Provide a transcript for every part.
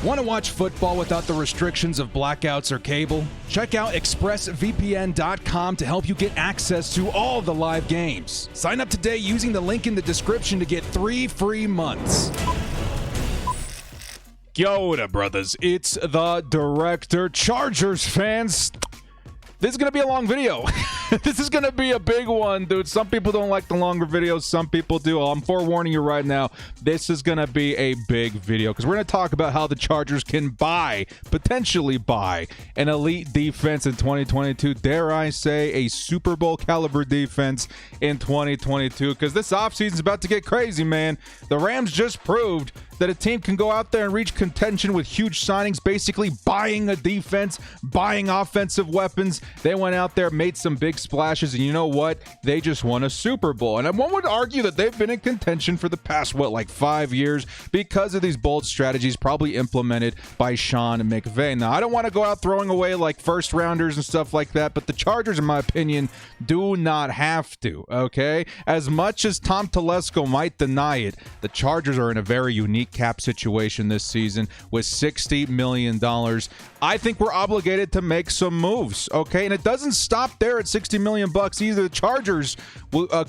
Want to watch football without the restrictions of blackouts or cable? Check out expressvpn.com to help you get access to all the live games. Sign up today using the link in the description to get 3 free months. Yoda brothers, it's the director. Chargers fans, this is going to be a long video. This is going to be a big one, dude. Some people don't like the longer videos. Some people do. I'm forewarning you right now. This is going to be a big video because we're going to talk about how the Chargers can potentially buy an elite defense in 2022. Dare I say a Super Bowl caliber defense in 2022, because this offseason is about to get crazy, man. The Rams just proved that a team can go out there and reach contention with huge signings, basically buying a defense, buying offensive weapons. They went out there, made some big splashes, and you know what? They just won a Super Bowl. And one would argue that they've been in contention for the past, 5 years because of these bold strategies probably implemented by Sean McVay. Now, I don't want to go out throwing away first rounders and stuff like that, but the Chargers, in my opinion, do not have to, okay? As much as Tom Telesco might deny it, the Chargers are in a very unique cap situation this season with $60 million. I think we're obligated to make some moves, okay? And it doesn't stop there at $60 million either. The Chargers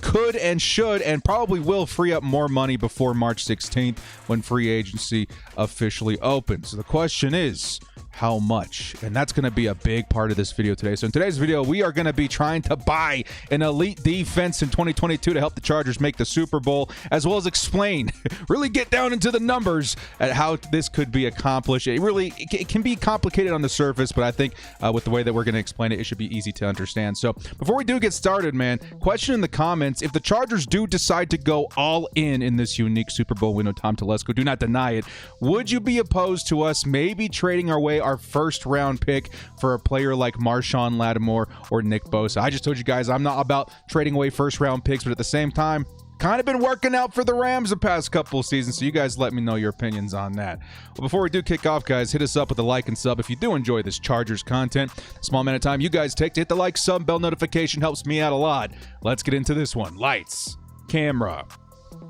could and should and probably will free up more money before March 16th when free agency officially opens. The question is, how much? And that's going to be a big part of this video today. So in today's video, we are going to be trying to buy an elite defense in 2022 to help the Chargers make the Super Bowl, as well as explain, really get down into the numbers at how this could be accomplished. It can be complicated on the surface, but I think with the way that we're going to explain it, it should be easy to understand. So before we do get started, man, question in the comments, if the Chargers do decide to go all in this unique Super Bowl window, Tom Telesco, do not deny it, would you be opposed to us maybe trading our first round pick for a player like Marshawn Lattimore or Nick Bosa? I just told you guys I'm not about trading away first round picks, but at the same time, kind of been working out for the Rams the past couple of seasons, so you guys let me know your opinions on that. Well, before we do kick off, guys, hit us up with a like and sub if you do enjoy this Chargers content. Small amount of time you guys take to hit the like, sub, bell notification helps me out a lot. Let's get into this one. Lights, camera,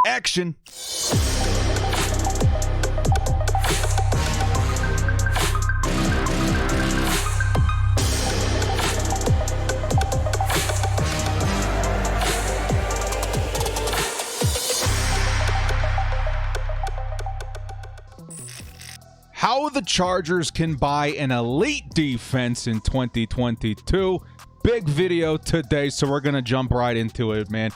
action. How the Chargers can buy an elite defense in 2022. Big video today, so we're going to jump right into it, man.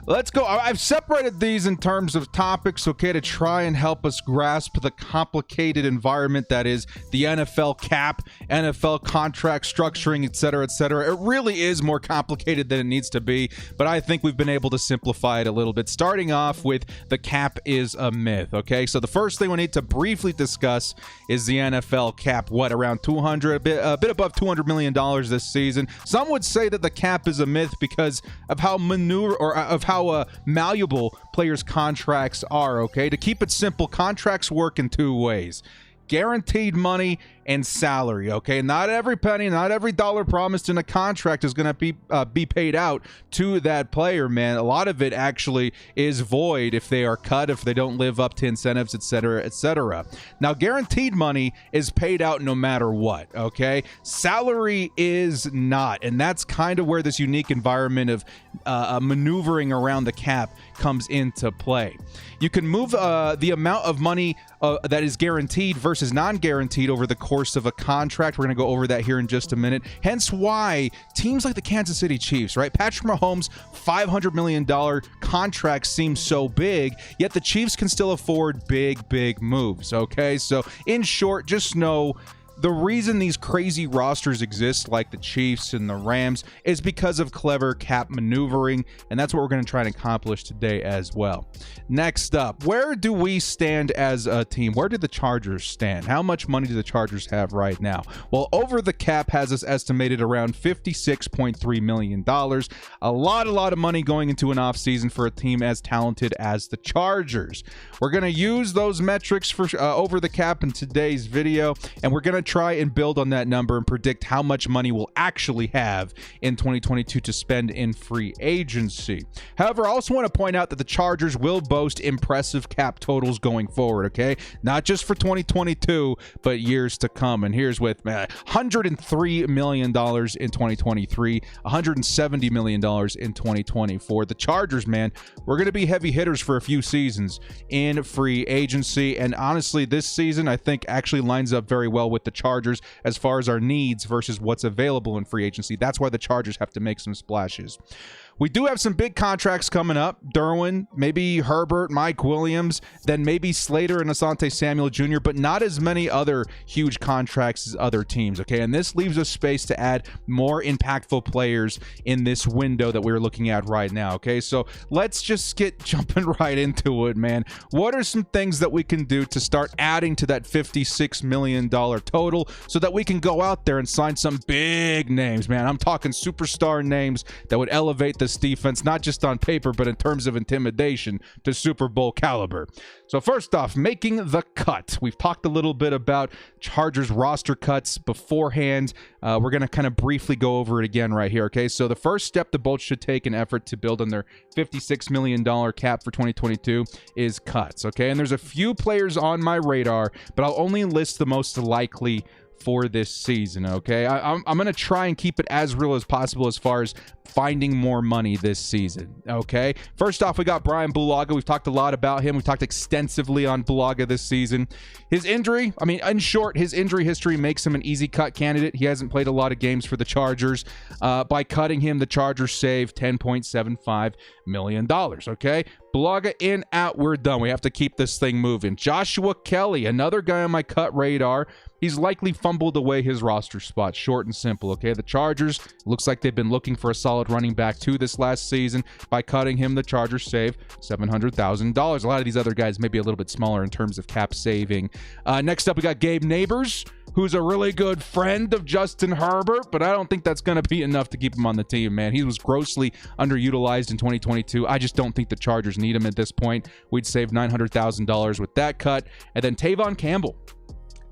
Let's go. I've separated these in terms of topics, okay, to try and help us grasp the complicated environment that is the NFL cap, NFL contract structuring, et cetera, et cetera. It really is more complicated than it needs to be, but I think we've been able to simplify it a little bit. Starting off with the cap is a myth, okay? So the first thing we need to briefly discuss is the NFL cap. Around 200, a bit above $200 million this season. Some would say that the cap is a myth because of how malleable players' contracts are, okay? To keep it simple, contracts work in two ways: guaranteed money and salary, okay? Not every penny, not every dollar promised in a contract is going to be paid out to that player, man. A lot of it actually is void if they are cut, if they don't live up to incentives, etc., etc. Now, guaranteed money is paid out no matter what, okay? Salary is not, and that's kind of where this unique environment of maneuvering around the cap comes into play. You can move the amount of money that is guaranteed versus non-guaranteed over the course of a contract. We're going to go over that here in just a minute. Hence why teams like the Kansas City Chiefs, right? Patrick Mahomes' $500 million contract seems so big, yet the Chiefs can still afford big moves, okay? So in short, just know the reason these crazy rosters exist, like the Chiefs and the Rams, is because of clever cap maneuvering, and that's what we're going to try and accomplish today as well. Next up, where do we stand as a team? Where do the Chargers stand? How much money do the Chargers have right now? Well, over the cap has us estimated around $56.3 million. A lot of money going into an offseason for a team as talented as the Chargers. We're going to use those metrics for over the cap in today's video, and we're going to try and build on that number and predict how much money we'll actually have in 2022 to spend in free agency. However, I also want to point out that the Chargers will boast impressive cap totals going forward, okay? Not just for 2022, but years to come. And here's with $103 million in 2023, $170 million in 2024. The Chargers, man, we're going to be heavy hitters for a few seasons in free agency. And honestly, this season, I think, actually lines up very well with the Chargers as far as our needs versus what's available in free agency. That's why the Chargers have to make some splashes. We do have some big contracts coming up. Derwin, maybe Herbert, Mike Williams, then maybe Slater and Asante Samuel Jr., but not as many other huge contracts as other teams, okay? And this leaves us space to add more impactful players in this window that we're looking at right now, okay? So let's just get jumping right into it, man. What are some things that we can do to start adding to that $56 million total so that we can go out there and sign some big names, man? I'm talking superstar names that would elevate this defense, not just on paper, but in terms of intimidation to Super Bowl caliber. So first off, making the cut. We've talked a little bit about Chargers roster cuts beforehand. We're going to kind of briefly go over it again right here, okay? So the first step the Bolts should take in effort to build on their $56 million cap for 2022 is cuts, okay? And there's a few players on my radar, but I'll only list the most likely for this season, okay? I'm going to try and keep it as real as possible as far as finding more money this season, okay? First off, we got Brian Bulaga. We've talked a lot about him. We've talked extensively on Bulaga this season. His injury, I mean, in short, his injury history makes him an easy cut candidate. He hasn't played a lot of games for the Chargers. By cutting him, the Chargers save $10.75 million, okay? Bulaga in, out, we're done. We have to keep this thing moving. Joshua Kelly, another guy on my cut radar. He's likely fumbled away his roster spot, short and simple, okay? The Chargers, looks like they've been looking for a solid running back too this last season. By cutting him, the Chargers save $700,000. A lot of these other guys may be a little bit smaller in terms of cap saving. Next up, we got Gabe Neighbors, who's a really good friend of Justin Herbert, but I don't think that's going to be enough to keep him on the team, man. He was grossly underutilized in 2022. I just don't think the Chargers need him at this point. We'd save $900,000 with that cut. And then Tavon Campbell.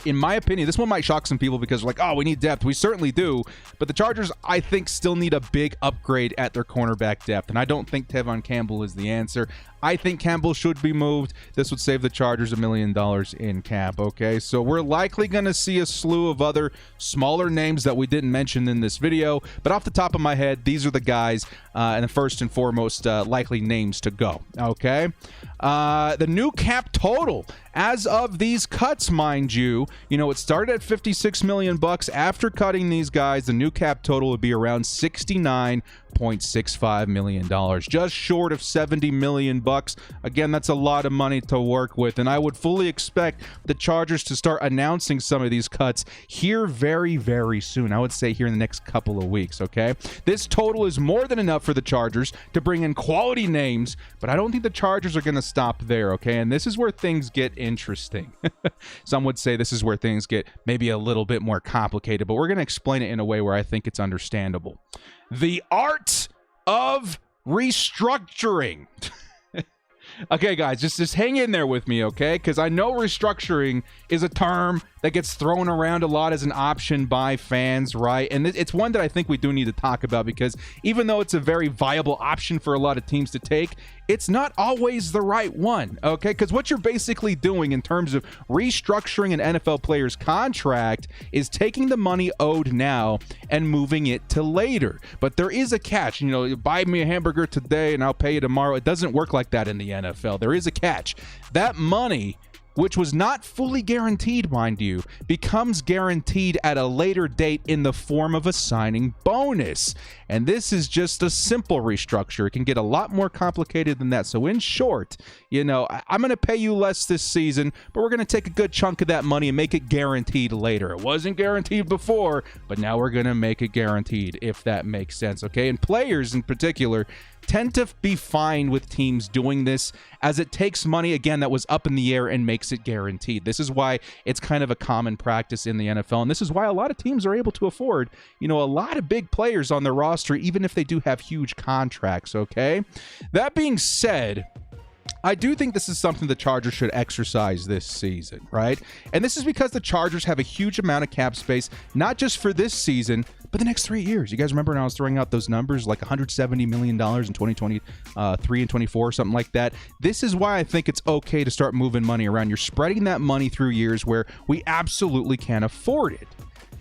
In my opinion, this one might shock some people because they're like, oh, we need depth. We certainly do. But the Chargers, I think, still need a big upgrade at their cornerback depth. And I don't think Tavon Campbell is the answer. I think Campbell should be moved. This would save the Chargers $1 million in cap, okay? So we're likely going to see a slew of other smaller names that we didn't mention in this video. But off the top of my head, these are the guys and the first and foremost likely names to go, okay? The new cap total, as of these cuts, mind you, it started at 56 million bucks. After cutting these guys, the new cap total would be around $69.65 million, just short of 70 million bucks. Again, that's a lot of money to work with, and I would fully expect the Chargers to start announcing some of these cuts here very, very soon. I would say here in the next couple of weeks, okay? This total is more than enough for the Chargers to bring in quality names, but I don't think the Chargers are going to stop there, okay? And this is where things get interesting. Some would say this is where things get maybe a little bit more complicated, but we're going to explain it in a way where I think it's understandable. The art of restructuring. Okay, guys, just hang in there with me, okay? Because I know restructuring is a term that gets thrown around a lot as an option by fans, right? And it's one that I think we do need to talk about because even though it's a very viable option for a lot of teams to take, it's not always the right one, okay? Because what you're basically doing in terms of restructuring an NFL player's contract is taking the money owed now and moving it to later. But there is a catch. Buy me a hamburger today and I'll pay you tomorrow. It doesn't work like that in the NFL. There is a catch. That money, which was not fully guaranteed, mind you, becomes guaranteed at a later date in the form of a signing bonus. And this is just a simple restructure. It can get a lot more complicated than that. So in short, I'm going to pay you less this season, but we're going to take a good chunk of that money and make it guaranteed later. It wasn't guaranteed before, but now we're going to make it guaranteed, if that makes sense, okay? And players in particular tend to be fine with teams doing this, as it takes money, again, that was up in the air and makes it guaranteed. This is why it's kind of a common practice in the NFL, and this is why a lot of teams are able to afford, a lot of big players on their roster, even if they do have huge contracts, okay? That being said, I do think this is something the Chargers should exercise this season, right? And this is because the Chargers have a huge amount of cap space, not just for this season, but the next 3 years. You guys remember when I was throwing out those numbers, like $170 million in 2023 and 24, something like that? This is why I think it's okay to start moving money around. You're spreading that money through years where we absolutely can't afford it.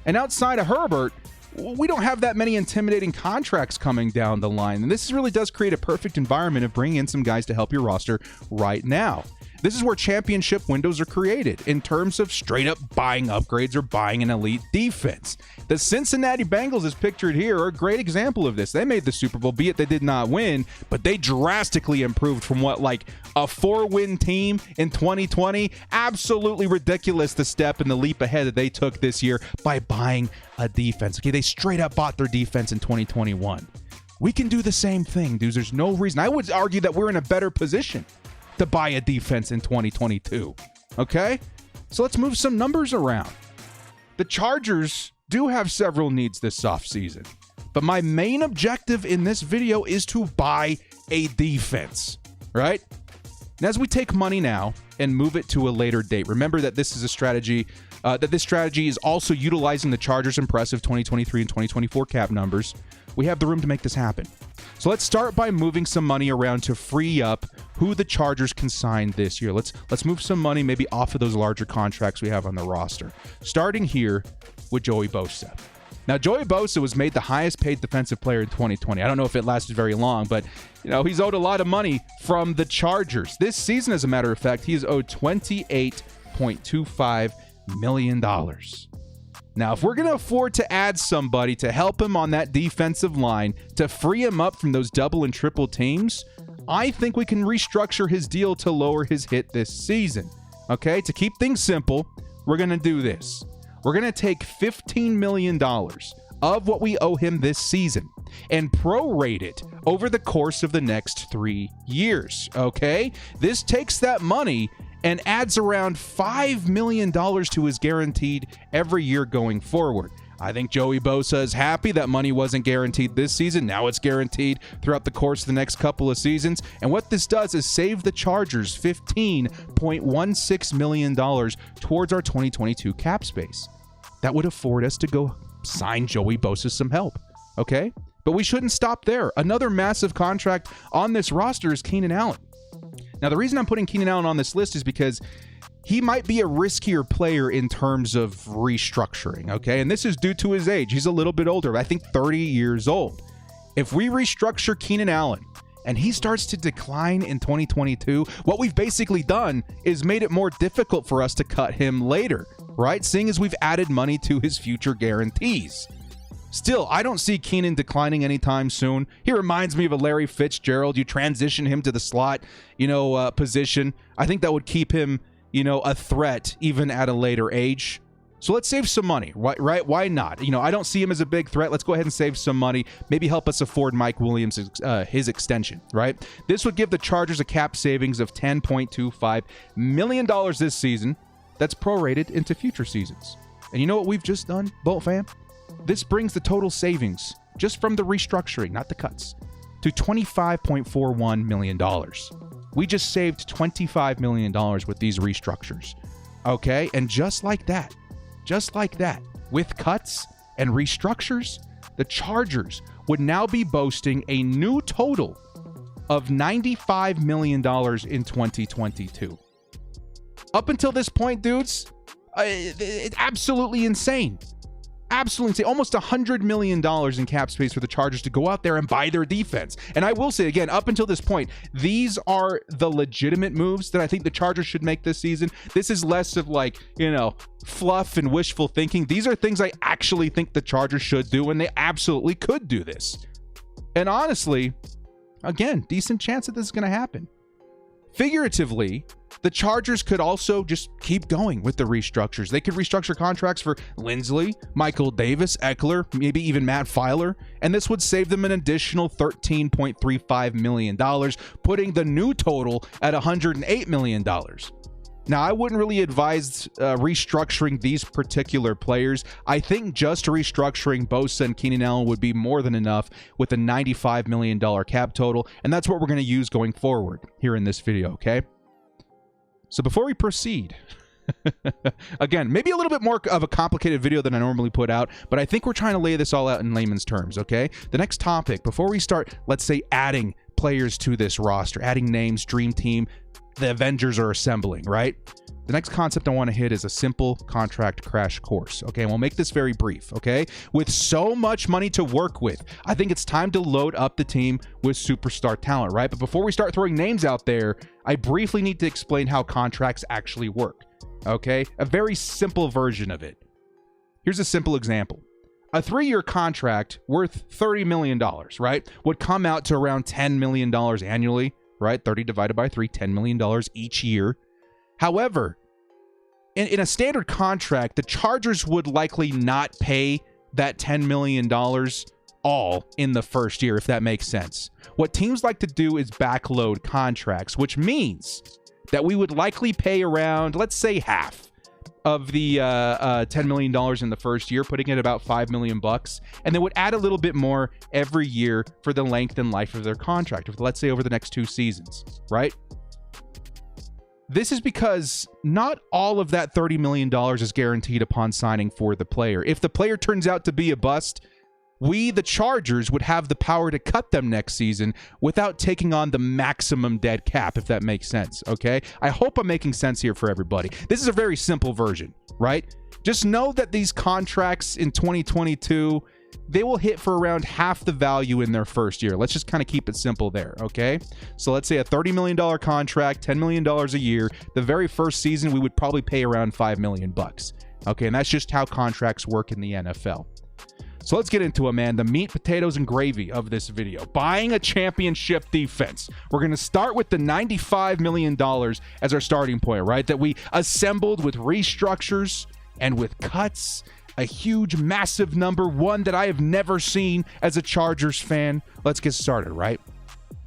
And outside of Herbert, we don't have that many intimidating contracts coming down the line. And this really does create a perfect environment of bringing in some guys to help your roster right now. This is where championship windows are created in terms of straight up buying upgrades or buying an elite defense. The Cincinnati Bengals, as pictured here, are a great example of this. They made the Super Bowl, be it they did not win, but they drastically improved from what, like a 4-win team in 2020. Absolutely ridiculous, the step and the leap ahead that they took this year by buying a defense. Okay, they straight up bought their defense in 2021. We can do the same thing, dudes. There's no reason. I would argue that we're in a better position to buy a defense in 2022. Okay? So let's move some numbers around. The Chargers do have several needs this offseason, but my main objective in this video is to buy a defense, right? And as we take money now and move it to a later date, remember that this is a strategy, this strategy is also utilizing the Chargers' impressive 2023 and 2024 cap numbers. We have the room to make this happen. So let's start by moving some money around to free up who the Chargers can sign this year. Let's move some money maybe off of those larger contracts we have on the roster. Starting here with Joey Bosa. Now, Joey Bosa was made the highest paid defensive player in 2020. I don't know if it lasted very long, but he's owed a lot of money from the Chargers. This season, as a matter of fact, he is owed $28.25 million. Now, if we're going to afford to add somebody to help him on that defensive line to free him up from those double and triple teams, I think we can restructure his deal to lower his hit this season. Okay, to keep things simple, we're going to do this. We're going to take $15 million of what we owe him this season and prorate it over the course of the next 3 years. Okay, this takes that money and adds around $5 million to his guaranteed every year going forward. I think Joey Bosa is happy that money wasn't guaranteed this season. Now it's guaranteed throughout the course of the next couple of seasons. And what this does is save the Chargers $15.16 million towards our 2022 cap space. That would afford us to go sign Joey Bosa some help, okay? But we shouldn't stop there. Another massive contract on this roster is Keenan Allen. Now, the reason I'm putting Keenan Allen on this list is because he might be a riskier player in terms of restructuring, okay? And this is due to his age. He's a little bit older, I think 30 years old. If we restructure Keenan Allen and he starts to decline in 2022, what we've basically done is made it more difficult for us to cut him later, right? Seeing as we've added money to his future guarantees. Still, I don't see Keenan declining anytime soon. He reminds me of a Larry Fitzgerald. You transition him to the slot, position. I think that would keep him, a threat even at a later age. So let's save some money, right? Why not? I don't see him as a big threat. Let's go ahead and save some money. Maybe help us afford Mike Williams his extension, right? This would give the Chargers a cap savings of $10.25 million this season. That's prorated into future seasons. And you know what we've just done, Bolt fam? This brings the total savings, just from the restructuring, not the cuts, to $25.41 million. We just saved $25 million with these restructures. Okay? And just like that, with cuts and restructures, the Chargers would now be boasting a new total of $95 million in 2022. Up until this point, dudes, it's absolutely insane. Absolutely insane. Almost $100 million in cap space for the Chargers to go out there and buy their defense. And I will say again, up until this point, these are the legitimate moves that I think the Chargers should make this season. This is less of fluff and wishful thinking. These are things I actually think the Chargers should do, and they absolutely could do this. And honestly, again, decent chance that this is going to happen. Figuratively, the Chargers could also just keep going with the restructures. They could restructure contracts for Lindsley, Michael Davis, Eckler, maybe even Matt Filer, and this would save them an additional $13.35 million, putting the new total at $108 million. Now, I wouldn't really advise restructuring these particular players. I think just restructuring Bosa and Keenan Allen would be more than enough with a $95 million cap total, and that's what we're going to use going forward here in this video, okay? So before we proceed, again, maybe a little bit more of a complicated video than I normally put out, but I think we're trying to lay this all out in layman's terms, okay? The next topic, before we start, let's say, adding players to this roster, adding names, dream team, the Avengers are assembling, right? The next concept I want to hit is a simple contract crash course, okay? And we'll make this very brief, okay? With so much money to work with, I think it's time to load up the team with superstar talent, right? But before we start throwing names out there, I briefly need to explain how contracts actually work, okay? A very simple version of it. Here's a simple example. A 3-year contract worth $30 million, right, would come out to around $10 million annually, right? 30 divided by 3, $10 million each year. However, in a standard contract, the Chargers would likely not pay that $10 million all in the first year, if that makes sense. What teams like to do is backload contracts, which means that we would likely pay around, let's say, half of the $10 million in the first year, putting it about $5 million bucks, and they would add a little bit more every year for the length and life of their contract, let's say over the next 2 seasons, right? This is because not all of that $30 million is guaranteed upon signing for the player. If the player turns out to be a bust, we, the Chargers, would have the power to cut them next season without taking on the maximum dead cap, if that makes sense, okay? I hope I'm making sense here for everybody. This is a very simple version, right? Just know that these contracts in 2022, they will hit for around half the value in their first year. Let's just kind of keep it simple there, okay? So let's say a $30 million contract, $10 million a year. The very first season, we would probably pay around $5 million bucks, okay? And that's just how contracts work in the NFL. So let's get into it, man. The meat, potatoes, and gravy of this video. Buying a championship defense. We're going to start with the $95 million as our starting point, right? That we assembled with restructures and with cuts. A huge, massive number. One that I have never seen as a Chargers fan. Let's get started, right?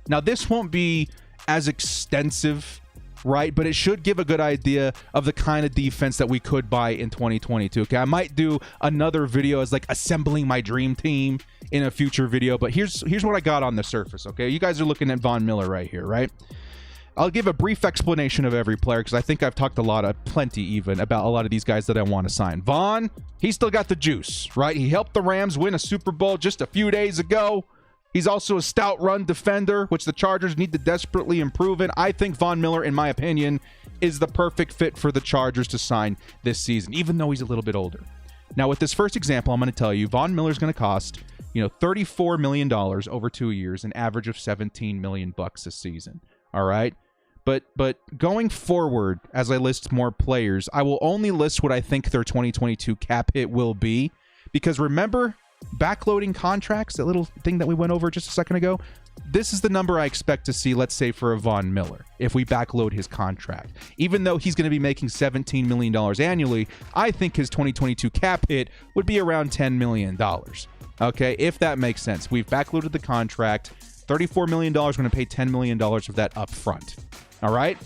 Now, this won't be as extensive, right? But it should give a good idea of the kind of defense that we could buy in 2022. Okay, I might do another video as like assembling my dream team in a future video, but here's what I got on the surface. Okay, you guys are looking at Von Miller right here, right? I'll give a brief explanation of every player because I think I've talked plenty even about a lot of these guys that I want to sign. Von, he's still got the juice, right? He helped the Rams win a Super Bowl just a few days ago. He's also a stout run defender, which the Chargers need to desperately improve in. I think Von Miller, in my opinion, is the perfect fit for the Chargers to sign this season, even though he's a little bit older. Now, with this first example, I'm going to tell you, Von Miller's going to cost, $34 million over 2 years, an average of $17 million bucks a season. All right? But going forward, as I list more players, I will only list what I think their 2022 cap hit will be, because remember, backloading contracts, that little thing that we went over just a second ago, this is the number I expect to see, let's say, for a Von Miller, if we backload his contract. Even though he's going to be making $17 million annually, I think his 2022 cap hit would be around $10 million. Okay, if that makes sense. We've backloaded the contract. $34 million, we're going to pay $10 million of that up front. All right?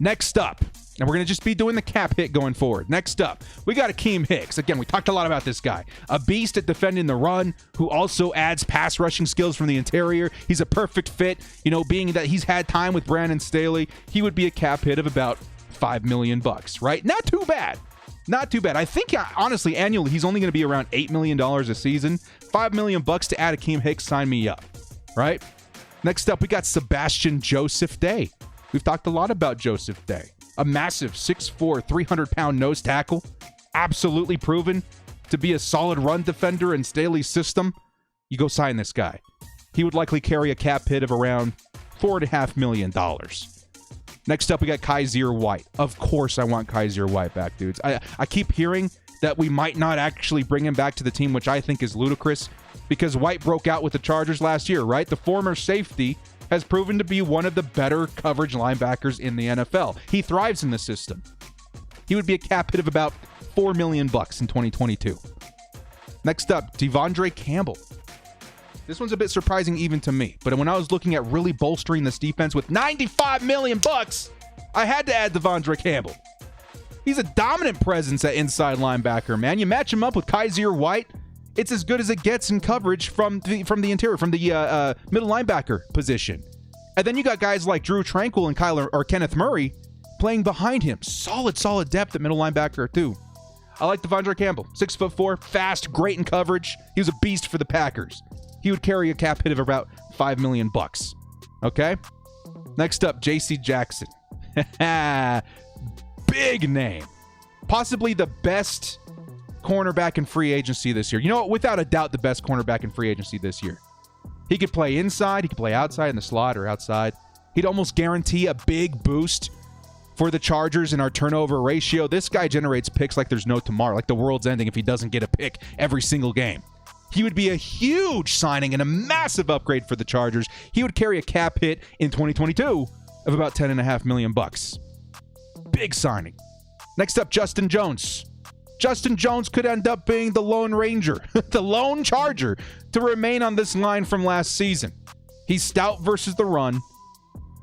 Next up, and we're going to just be doing the cap hit going forward. Next up, we got a Kem Hicks. Again, we talked a lot about this guy. A beast at defending the run who also adds pass rushing skills from the interior. He's a perfect fit. Being that he's had time with Brandon Staley, he would be a cap hit of about $5 million bucks, right? Not too bad. Not too bad. I think, honestly, annually, he's only going to be around $8 million a season. $5 million bucks to add a Kem Hicks, sign me up, right? Next up, we got Sebastian Joseph Day. We've talked a lot about Joseph Day. A massive 6'4", 300-pound nose tackle. Absolutely proven to be a solid run defender in Staley's system. You go sign this guy. He would likely carry a cap hit of around $4.5 million. Next up, we got Kassir White. Of course I want Kassir White back, dudes. I keep hearing that we might not actually bring him back to the team, which I think is ludicrous, because White broke out with the Chargers last year, right? The former safety has proven to be one of the better coverage linebackers in the NFL. He thrives in the system. He would be a cap hit of about $4 million bucks in 2022. Next up, Tavon Campbell. This one's a bit surprising even to me, but when I was looking at really bolstering this defense with $95 million bucks, I had to add Davon Campbell. He's a dominant presence at inside linebacker, man. You match him up with Kassir White, it's as good as it gets in coverage from the interior, from the middle linebacker position. And then you got guys like Drew Tranquill and Kenneth Murray playing behind him. Solid depth at middle linebacker too. I like Davon Campbell. 6'4", fast, great in coverage. He was a beast for the Packers. He would carry a cap hit of about $5 million. Okay? Next up, J.C. Jackson. Big name. Possibly the best cornerback in free agency this year. You know what? Without a doubt, the best cornerback in free agency this year. He could play inside. He could play outside in the slot or outside. He'd almost guarantee a big boost for the Chargers in our turnover ratio. This guy generates picks like there's no tomorrow, like the world's ending if he doesn't get a pick every single game. He would be a huge signing and a massive upgrade for the Chargers. He would carry a cap hit in 2022 of about $10.5 million. Big signing. Next up, Justin Jones. Justin Jones could end up being the Lone Ranger, the Lone Charger, to remain on this line from last season. He's stout versus the run,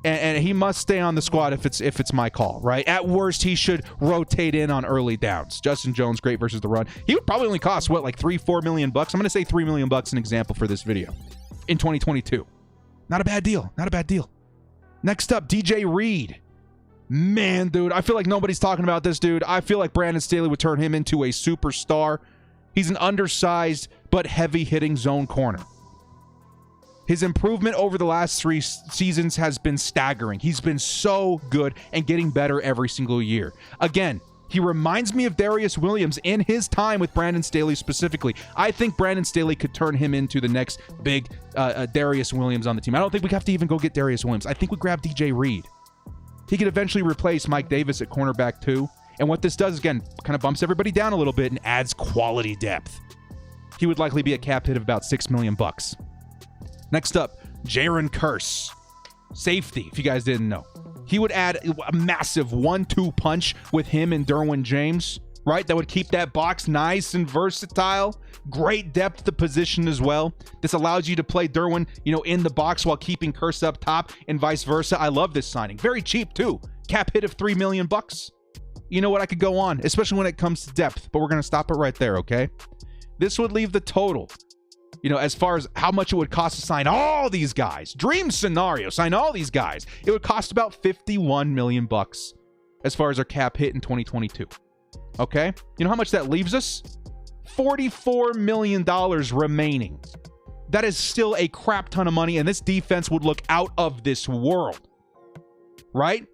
and he must stay on the squad if it's my call, right? At worst, he should rotate in on early downs. Justin Jones, great versus the run. He would probably only cost, what, like $3-4 million? I'm going to say $3 million an example for this video in 2022. Not a bad deal. Not a bad deal. Next up, DJ Reed. Man, dude, I feel like nobody's talking about this dude. I feel like Brandon Staley would turn him into a superstar. He's an undersized but heavy-hitting zone corner. His improvement over the last 3 seasons has been staggering. He's been so good and getting better every single year. Again, he reminds me of Darius Williams in his time with Brandon Staley specifically. I think Brandon Staley could turn him into the next big Darius Williams on the team. I don't think we have to even go get Darius Williams. I think we grab DJ Reed. He could eventually replace Mike Davis at cornerback too. And what this does, again, kind of bumps everybody down a little bit and adds quality depth. He would likely be a cap hit of about $6 million. Next up, Jaren Kearse. Safety, if you guys didn't know. He would add a massive 1-2 punch with him and Derwin James, right? That would keep that box nice and versatile. Great depth to position as well. This allows you to play Derwin, in the box while keeping Kearse up top and vice versa. I love this signing. Very cheap too. Cap hit of $3 million. You know what? I could go on, especially when it comes to depth, but we're going to stop it right there, okay? This would leave the total, as far as how much it would cost to sign all these guys. Dream scenario, sign all these guys. It would cost about $51 million as far as our cap hit in 2022. Okay? You know how much that leaves us? $44 million remaining. That is still a crap ton of money, and this defense would look out of this world. Right?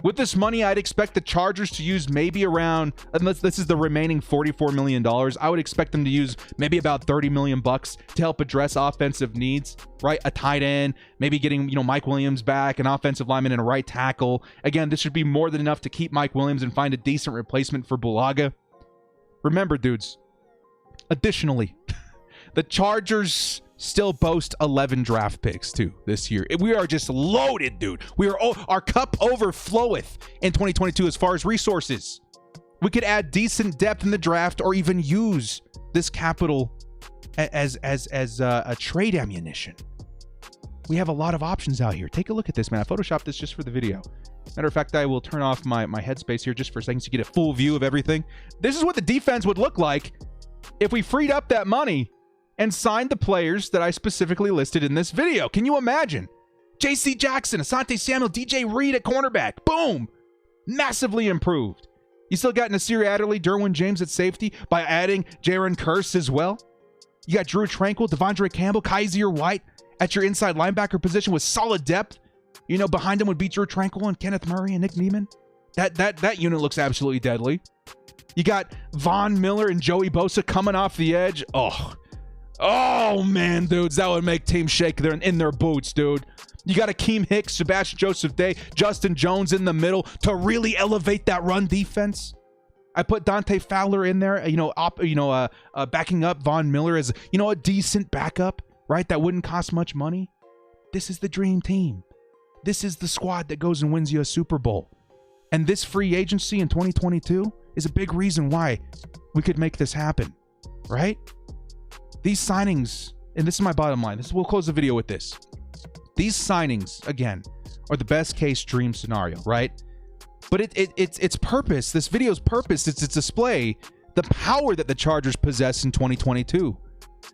With this money, I'd expect the Chargers to use maybe around, unless this is the remaining $44 million, I would expect them to use maybe about $30 million to help address offensive needs, right? A tight end, maybe getting, Mike Williams back, an offensive lineman and a right tackle. Again, this should be more than enough to keep Mike Williams and find a decent replacement for Bulaga. Remember, dudes, additionally, the Chargers still boast 11 draft picks too this year. We are just loaded, dude. Our cup overfloweth in 2022 as far as resources. We could add decent depth in the draft or even use this capital as a trade ammunition. We have a lot of options out here. Take a look at this, man. I photoshopped this just for the video. Matter of fact, I will turn off my headspace here just for a second so you get a full view of everything. This is what the defense would look like if we freed up that money and signed the players that I specifically listed in this video. Can you imagine? J.C. Jackson, Asante Samuel, DJ Reed at cornerback. Boom! Massively improved. You still got Nasir Adderley, Derwin James at safety by adding Jaren Kearse as well. You got Drew Tranquill, Davon Campbell, Kassir White at your inside linebacker position with solid depth. Behind them would be Drew Tranquill and Kenneth Murray and Nick Neiman. That unit looks absolutely deadly. You got Von Miller and Joey Bosa coming off the edge. Oh, man, dudes, that would make teams shake in their boots, dude. You got a Kem Hicks, Sebastian Joseph Day, Justin Jones in the middle to really elevate that run defense. I put Dante Fowler in there, backing up Von Miller as, a decent backup, right? That wouldn't cost much money. This is the dream team. This is the squad that goes and wins you a Super Bowl. And this free agency in 2022 is a big reason why we could make this happen, right? These signings, and this is my bottom line. We'll close the video with this. These signings, again, are the best case dream scenario, right? But its purpose, this video's purpose, is to display the power that the Chargers possess in 2022.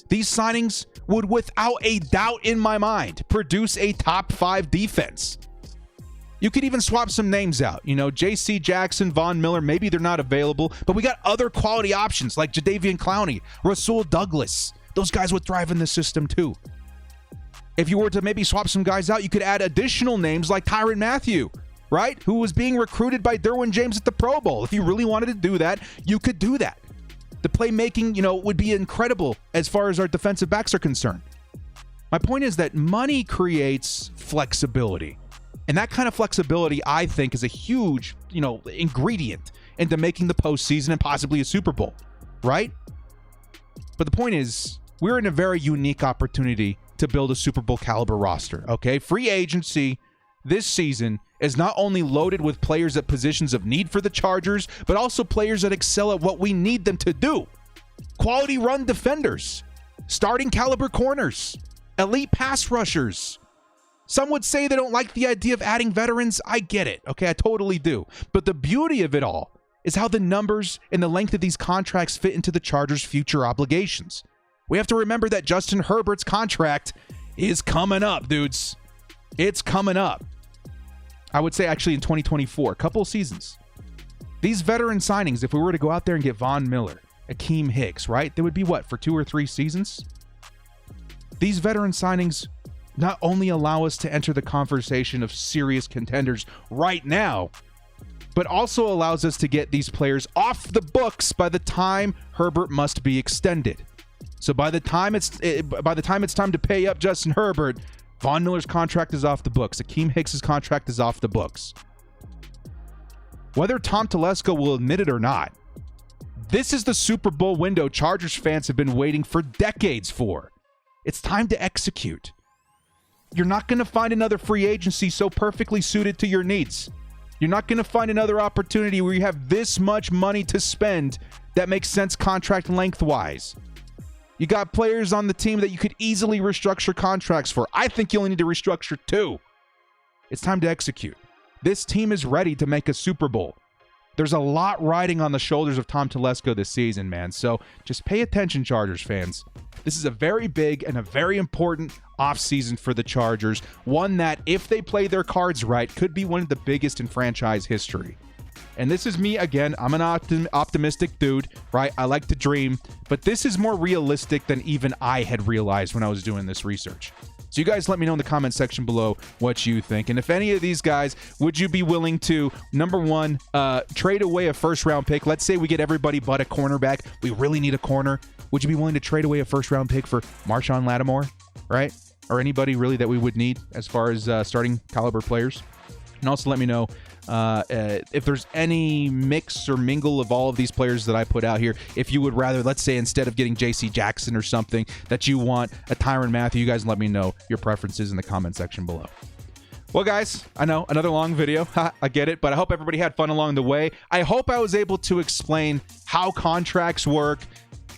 These signings would, without a doubt in my mind, produce a top 5 defense. You could even swap some names out. You know, J.C. Jackson, Von Miller, maybe they're not available, but we got other quality options like Jadeveon Clowney, Rasul Douglas. Those guys would thrive in the system too. If you were to maybe swap some guys out, you could add additional names like Tyrann Mathieu, right? Who was being recruited by Derwin James at the Pro Bowl. If you really wanted to do that, you could do that. The playmaking, you know, would be incredible as far as our defensive backs are concerned. My point is that money creates flexibility. And that kind of flexibility, I think, is a huge, you know, ingredient into making the postseason and possibly a Super Bowl, right? But the point is, we're in a very unique opportunity to build a Super Bowl caliber roster, okay? Free agency this season is not only loaded with players at positions of need for the Chargers, but also players that excel at what we need them to do. Quality run defenders, starting caliber corners, elite pass rushers. Some would say they don't like the idea of adding veterans. I get it, okay? I totally do. But the beauty of it all is how the numbers and the length of these contracts fit into the Chargers' future obligations. We have to remember that Justin Herbert's contract is coming up, dudes. It's coming up. I would say actually in 2024, a couple of seasons. These veteran signings, if we were to go out there and get Von Miller, Kem Hicks, right? They would be what, for 2 or 3 seasons? These veteran signings not only allow us to enter the conversation of serious contenders right now, but also allows us to get these players off the books by the time Herbert must be extended. So by the time it's time to pay up Justin Herbert, Von Miller's contract is off the books. Kem Hicks' contract is off the books. Whether Tom Telesco will admit it or not, this is the Super Bowl window Chargers fans have been waiting for decades for. It's time to execute. You're not going to find another free agency so perfectly suited to your needs. You're not going to find another opportunity where you have this much money to spend that makes sense contract lengthwise. You got players on the team that you could easily restructure contracts for. I think you only need to restructure 2. It's time to execute. This team is ready to make a Super Bowl. There's a lot riding on the shoulders of Tom Telesco this season, man. So just pay attention, Chargers fans. This is a very big and a very important offseason for the Chargers. One that, if they play their cards right, could be one of the biggest in franchise history. And this is me again. I'm an optimistic dude, right? I like to dream. But this is more realistic than even I had realized when I was doing this research. So you guys let me know in the comment section below what you think. And if any of these guys, would you be willing to, number one, trade away a first-round pick? Let's say we get everybody but a cornerback. We really need a corner. Would you be willing to trade away a first-round pick for Marshawn Lattimore, right? Or anybody really that we would need as far as starting caliber players? And also let me know if there's any mix or mingle of all of these players that I put out here. If you would rather, let's say instead of getting J.C. Jackson or something, that you want a Tyrann Mathieu, you guys let me know your preferences in the comment section below. Well, guys, I know, another long video. I get it, but I hope everybody had fun along the way. I hope I was able to explain how contracts work,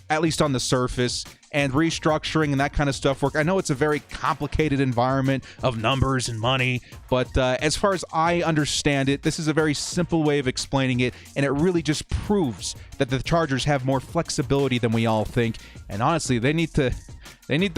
at least on the surface, and restructuring and that kind of stuff work. I know it's a very complicated environment of numbers and money, but as far as I understand it, this is a very simple way of explaining it, and it really just proves that the Chargers have more flexibility than we all think. And honestly, they need to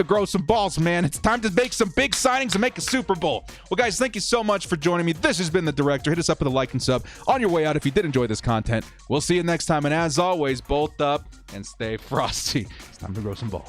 grow some balls, man. It's time to make some big signings and make a Super Bowl. Well, guys, thank you so much for joining me. This has been The Director. Hit us up with a like and sub on your way out if you did enjoy this content. We'll see you next time, and as always, bolt up and stay frosty. It's time to grow some balls.